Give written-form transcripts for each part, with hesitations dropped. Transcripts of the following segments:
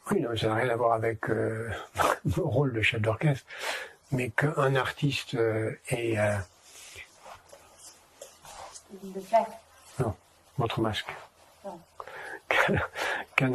Oui, non, ça n'a rien à voir avec mon rôle de chef d'orchestre, mais qu'un artiste est... De faire. Non, votre masque. Non. Qu'un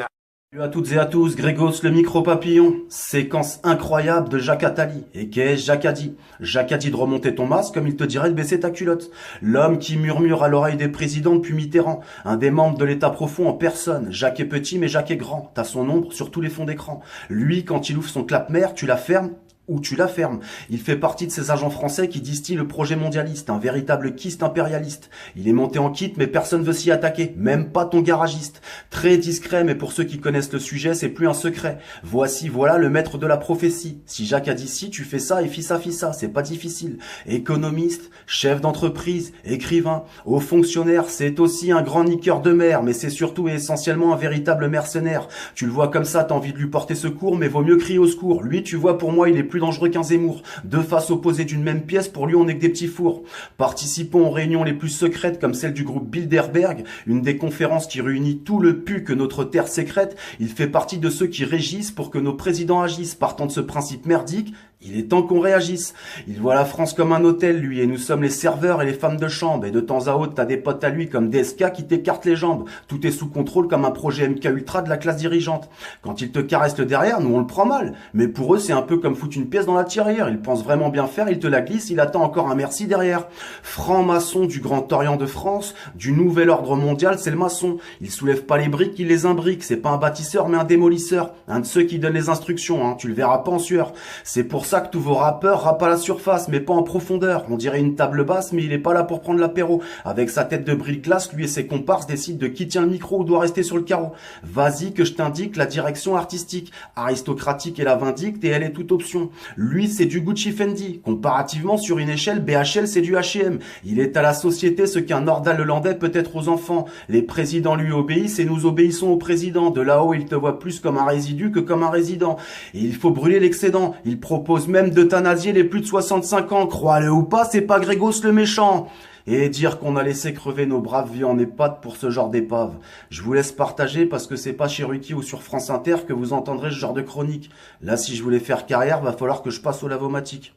Salut à toutes et à tous, Grégos le micro-papillon. Séquence incroyable de Jacques Attali. Et qu'est-ce Jacques a dit? Jacques a dit de remonter ton masque comme il te dirait de baisser ta culotte. L'homme qui murmure à l'oreille des présidents depuis Mitterrand. Un des membres de l'état profond en personne. Jacques est petit mais Jacques est grand. T'as son ombre sur tous les fonds d'écran. Lui, quand il ouvre son clap-mer, tu la fermes ou tu la fermes. Il fait partie de ces agents français qui distillent le projet mondialiste, un véritable kyste impérialiste. Il est monté en kit, mais personne veut s'y attaquer, même pas ton garagiste. Très discret, mais pour ceux qui connaissent le sujet, c'est plus un secret. Voilà le maître de la prophétie. Si Jacques a dit si, tu fais ça et fis ça, c'est pas difficile. Économiste, chef d'entreprise, écrivain, haut fonctionnaire, c'est aussi un grand niqueur de mer, mais c'est surtout et essentiellement un véritable mercenaire. Tu le vois comme ça, t'as envie de lui porter secours, mais vaut mieux crier au secours. Lui, tu vois, pour moi, il est plus dangereux qu'un Zemmour. Deux faces opposées d'une même pièce, pour lui on n'est que des petits fours. Participons aux réunions les plus secrètes comme celle du groupe Bilderberg, une des conférences qui réunit tout le pu que notre terre sécrète. Il fait partie de ceux qui régissent pour que nos présidents agissent. Partant de ce principe merdique, il est temps qu'on réagisse. Il voit la France comme un hôtel, lui, et nous sommes les serveurs et les femmes de chambre. Et de temps à autre, t'as des potes à lui comme DSK qui t'écartent les jambes. Tout est sous contrôle comme un projet MK Ultra de la classe dirigeante. Quand il te caresse le derrière, nous on le prend mal. Mais pour eux, c'est un peu comme foutre une pièce dans la tirelire. Il pense vraiment bien faire, il te la glisse, il attend encore un merci derrière. Franc-maçon du Grand Orient de France, du nouvel ordre mondial, c'est le maçon. Il soulève pas les briques, il les imbrique. C'est pas un bâtisseur, mais un démolisseur. Un de ceux qui donnent les instructions, hein. Tu le verras pas en sueur. C'est pour ça que tous vos rappeurs rappent à la surface, mais pas en profondeur. On dirait une table basse, mais il est pas là pour prendre l'apéro. Avec sa tête de brille-glace, lui et ses comparses décident de qui tient le micro ou doit rester sur le carreau. Vas-y que je t'indique la direction artistique. Aristocratique et la vindicte, et elle est toute option. Lui, c'est du Gucci Fendi. Comparativement, sur une échelle, BHL, c'est du H&M. Il est à la société ce qu'un Nordal hollandais peut être aux enfants. Les présidents lui obéissent et nous obéissons au président. De là-haut, il te voit plus comme un résidu que comme un résident. Et il faut brûler l'excédent. Il propose même d'euthanasier les plus de 65 ans. Crois-le ou pas, c'est pas Grégos le méchant. Et dire qu'on a laissé crever nos braves vies en EHPAD pour ce genre d'épave. Je vous laisse partager parce que c'est pas chez Ruki ou sur France Inter que vous entendrez ce genre de chronique. Là, si je voulais faire carrière, va falloir que je passe au lavomatique.